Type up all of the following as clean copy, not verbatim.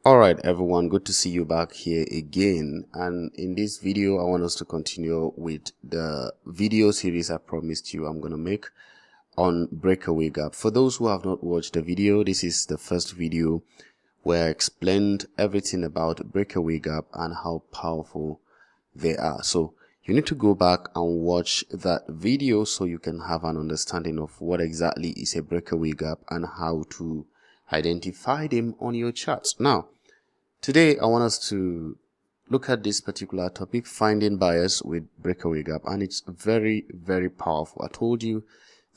Alright everyone, good to see you back here again, and in this video I want us to continue with the video series I promised you I'm going to make on Breakaway Gap. For those who have not watched the video, this is the first video where I explained everything about Breakaway Gap and how powerful they are. So you need to go back and watch that video so you can have an understanding of what exactly is a breakaway gap and how to identify them on your charts. Now, today I want us to look at this particular topic, finding bias with breakaway gap, and it's very, very powerful. I told you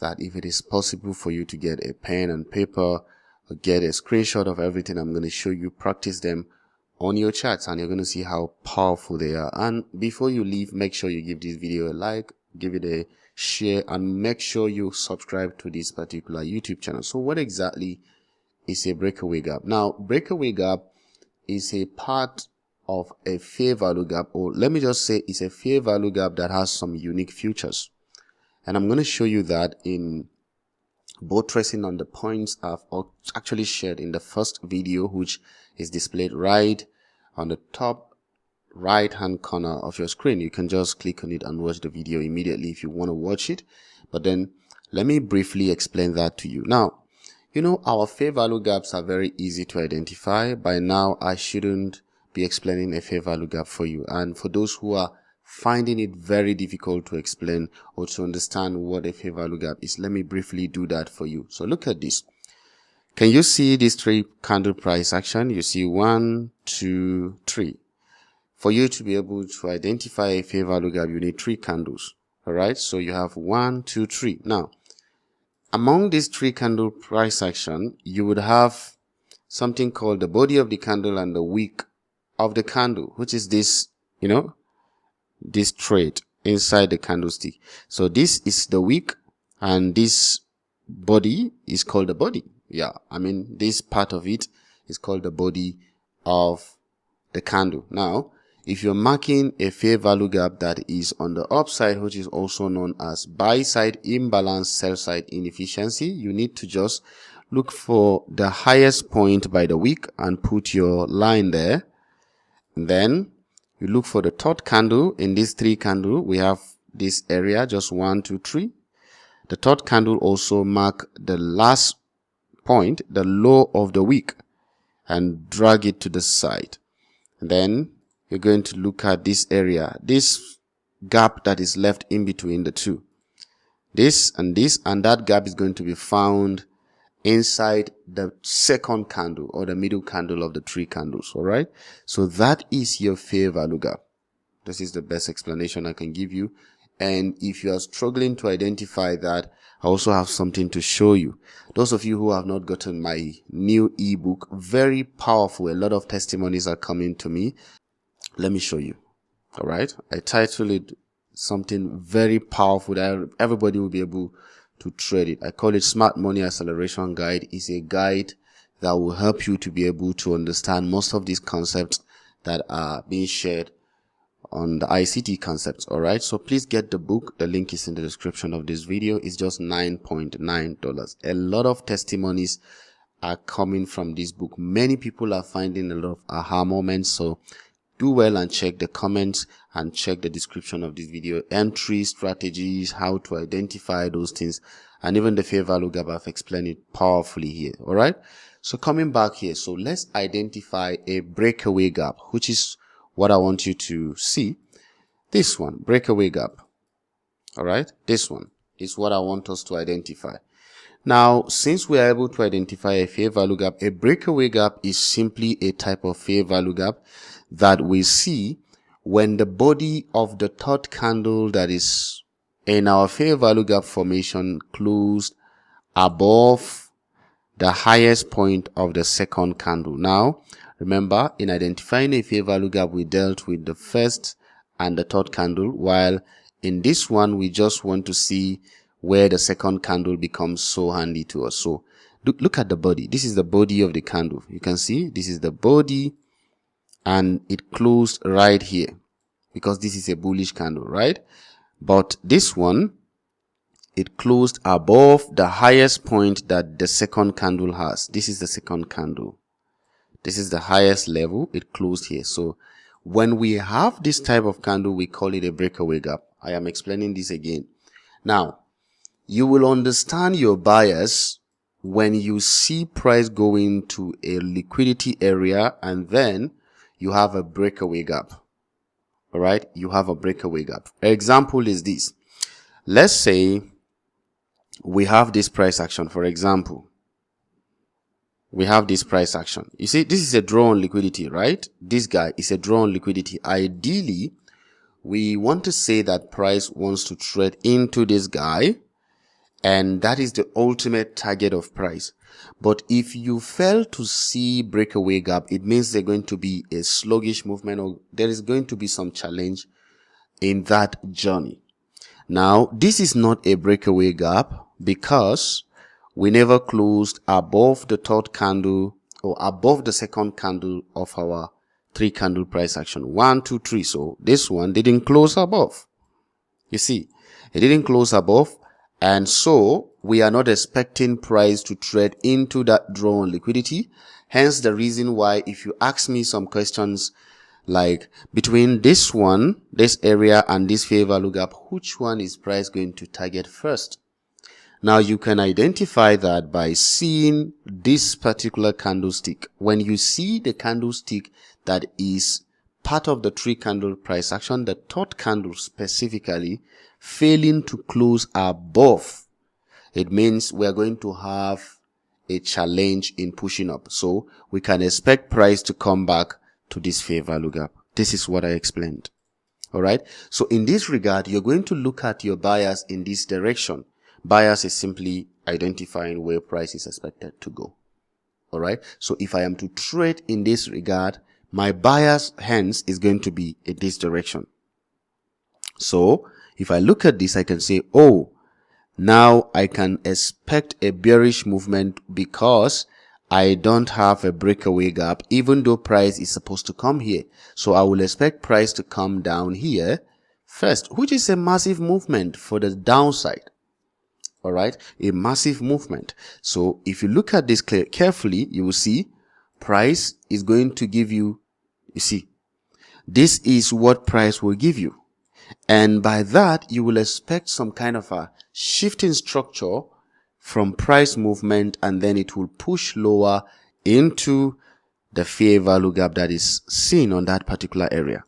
that if it is possible for you to get a pen and paper or get a screenshot of everything I'm going to show you, practice them on your charts, and you're going to see how powerful they are. And before you leave, make sure you give this video a like, give it a share, and make sure you subscribe to this particular YouTube channel. So what exactly is a breakaway gap? Now, breakaway gap is a part of a fair value gap, or let me just say it's a fair value gap that has some unique features. And I'm going to show you that in buttressing on the points I've actually shared in the first video, which is displayed right on the top right hand corner of your screen. You can just click on it and watch the video immediately if you want to watch it. But then let me briefly explain that to you. Now, you know, our fair value gaps are very easy to identify. By now, I shouldn't be explaining a fair value gap for you. And for those who are finding it very difficult to explain or to understand what a fair value gap is, let me briefly do that for you. So look at this. Can you see this three candle price action? You see 1, 2, 3. For you to be able to identify a fair value gap, you need 3 candles. All right. So you have 1, 2, 3. Now, among these 3 candle price action, you would have something called the body of the candle and the wick of the candle, which is this, you know, this thread inside the candlestick. So this is the wick and this body is called the body. Yeah, I mean, this part of it is called the body of the candle. Now, if you're marking a fair value gap that is on the upside, which is also known as buy side imbalance, sell side inefficiency, you need to just look for the highest point by the wick and put your line there. And then you look for the third candle. In this 3 candle, we have this area, just 1, 2, 3. The third candle also mark the last point, the low of the wick, and drag it to the side. And then you're going to look at this area, this gap that is left in between the two. This, and that gap is going to be found inside the second candle or the middle candle of the 3 candles. All right. So that is your fair value gap. This is the best explanation I can give you. And if you are struggling to identify that, I also have something to show you. Those of you who have not gotten my new ebook, very powerful. A lot of testimonies are coming to me. Let me show you. All right. I titled it something very powerful that everybody will be able to trade it. I call it Smart Money Acceleration Guide. It's a guide that will help you to be able to understand most of these concepts that are being shared on the ICT concepts. All right. So please get the book. The link is in the description of this video. It's just $9.9. A lot of testimonies are coming from this book. Many people are finding a lot of aha moments. So do well and check the comments and check the description of this video. Entry strategies, how to identify those things, and even the fair value gap. I've explained it powerfully here. All right. So coming back here. So let's identify a breakaway gap, which is what I want you to see. This one, breakaway gap. All right. This one is what I want us to identify. Now, since we are able to identify a fair value gap, a breakaway gap is simply a type of fair value gap that we see when the body of the third candle that is in our fair value gap formation closed above the highest point of the second candle. Now, remember, in identifying a fair value gap, we dealt with the first and the third candle, while in this one, we just want to see where the second candle becomes so handy to us. So look at the body. This is the body of the candle. You can see this is the body, and it closed right here because this is a bullish candle, right? But this one, it closed above the highest point that the second candle has. This is the second candle. This is the highest level. It closed here. So when we have this type of candle, we call it a breakaway gap. I am explaining this again. Now, you will understand your bias when you see price going to a liquidity area and then you have a breakaway gap. All right, you have a breakaway gap. Example is this. Let's say we have this price action. For example, we have this price action. You see, this is a draw on liquidity, right? This guy is a draw on liquidity. Ideally, we want to say that price wants to trade into this guy, and that is the ultimate target of price. But if you fail to see breakaway gap, it means there's going to be a sluggish movement, or there is going to be some challenge in that journey. Now, this is not a breakaway gap because we never closed above the third candle or above the second candle of our 3 candle price action. 1, 2, 3. So this one didn't close above. You see, it didn't close above. And so we are not expecting price to trade into that draw on liquidity. Hence the reason why, if you ask me some questions like between this one, this area, and this fair value gap, which one is price going to target first? Now you can identify that by seeing this particular candlestick. When you see the candlestick that is part of the 3 candle price action, the third candle specifically failing to close above, it means we are going to have a challenge in pushing up. So we can expect price to come back to this fair value gap. This is what I explained. All right. So in this regard, you're going to look at your bias in this direction. Bias is simply identifying where price is expected to go. All right. So if I am to trade in this regard, my bias hence is going to be in this direction. So if I look at this, I can say, oh, now I can expect a bearish movement because I don't have a breakaway gap, even though price is supposed to come here. So I will expect price to come down here first, which is a massive movement for the downside. All right, a massive movement. So if you look at this carefully, you will see price is going to give you, you see, this is what price will give you. And by that, you will expect some kind of a shifting structure from price movement, and then it will push lower into the fair value gap that is seen on that particular area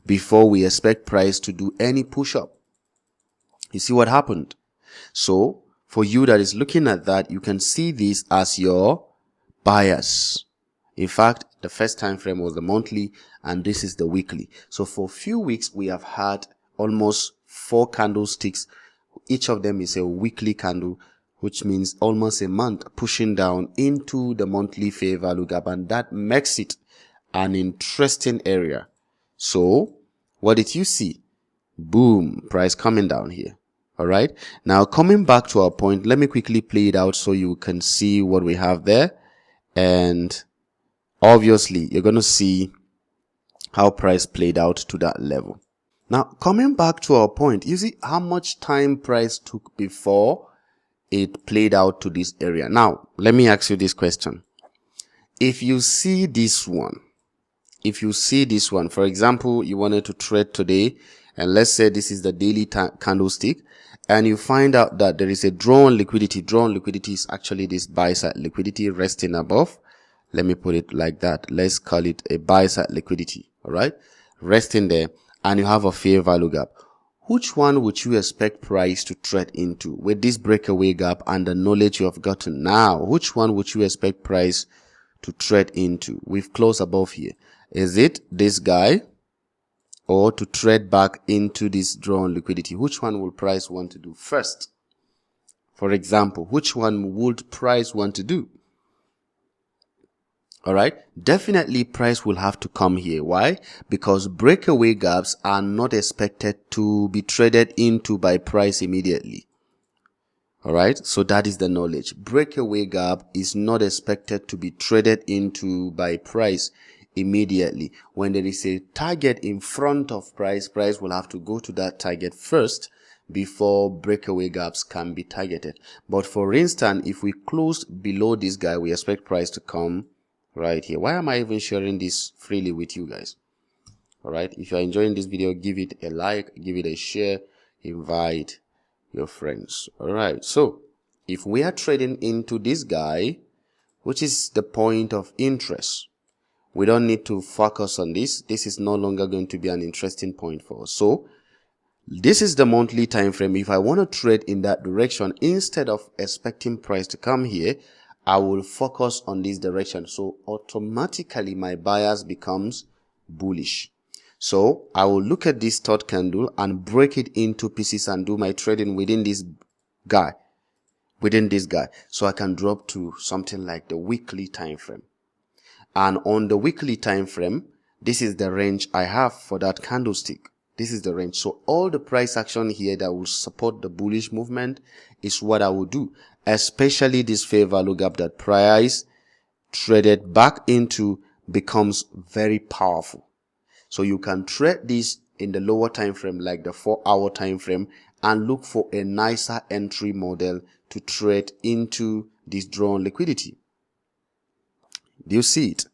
before we expect price to do any push up. You see what happened? So for you that is looking at that, you can see this as your bias. In fact, the first time frame was the monthly and this is the weekly. So for a few weeks, we have had almost 4 candlesticks. Each of them is a weekly candle, which means almost a month pushing down into the monthly fair value gap. And that makes it an interesting area. So what did you see? Boom, price coming down here. All right. Now coming back to our point, let me quickly play it out so you can see what we have there. And obviously, you're going to see how price played out to that level. Now, coming back to our point, you see how much time price took before it played out to this area. Now, let me ask you this question. If you see this one, for example, you wanted to trade today, and let's say this is the daily candlestick, and you find out that there is a draw on liquidity. Draw on liquidity is actually this buy side liquidity resting above. Let me put it like that. Let's call it a buy side liquidity. All right. Resting there, and you have a fair value gap. Which one would you expect price to trade into with this breakaway gap and the knowledge you have gotten now? Which one would you expect price to trade into? We've closed above here. Is it this guy or to trade back into this draw on liquidity? Which one will price want to do first? For example, which one would price want to do? All right. Definitely price will have to come here. Why? Because breakaway gaps are not expected to be traded into by price immediately. All right. So that is the knowledge. Breakaway gap is not expected to be traded into by price immediately. When there is a target in front of price, price will have to go to that target first before breakaway gaps can be targeted. But for instance, if we closed below this guy, we expect price to come right here. Why am I even sharing this freely with you guys? All right, if you're enjoying this video, give it a like, give it a share, invite your friends. All right, so if we are trading into this guy, which is the point of interest, we don't need to focus on this. This is no longer going to be an interesting point for us. So this is the monthly time frame. If I want to trade in that direction, instead of expecting price to come here, I will focus on this direction. So automatically my bias becomes bullish. So I will look at this third candle and break it into pieces and do my trading within this guy. So I can drop to something like the weekly time frame. And on the weekly time frame, this is the range I have for that candlestick. This is the range. So all the price action here that will support the bullish movement is what I will do, especially this fair value gap that price traded back into becomes very powerful. So you can trade this in the lower time frame, like the 4-hour time frame, and look for a nicer entry model to trade into this drawn liquidity. Do you see it?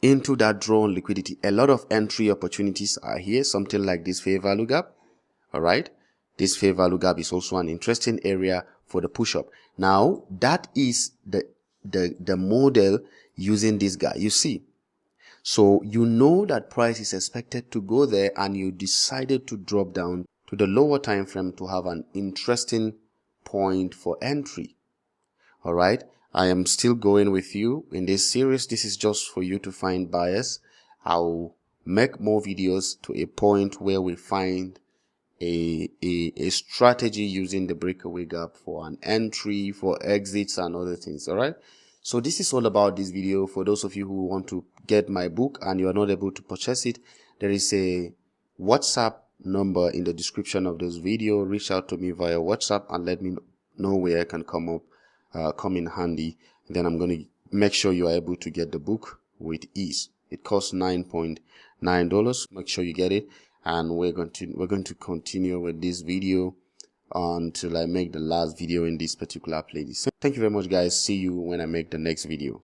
Into that drawn liquidity, a lot of entry opportunities are here, something like this fair value gap. All right, this fair value gap is also an interesting area for the push up. Now that is the model using this guy, you see. So you know that price is expected to go there, and you decided to drop down to the lower time frame to have an interesting point for entry. All right, I am still going with you in this series. This is just for you to find bias. I'll make more videos to a point where we find a strategy using the breakaway gap for an entry, for exits and other things. All right, so this is all about this video. For those of you who want to get my book and you are not able to purchase it, there is a WhatsApp number in the description of this video. Reach out to me via WhatsApp and let me know where I can come in handy. Then I'm going to make sure you are able to get the book with ease. It costs $9.9. Make sure you get it, and we're going to continue with this video until I make the last video in this particular playlist. So thank you very much, guys. See you when I make the next video.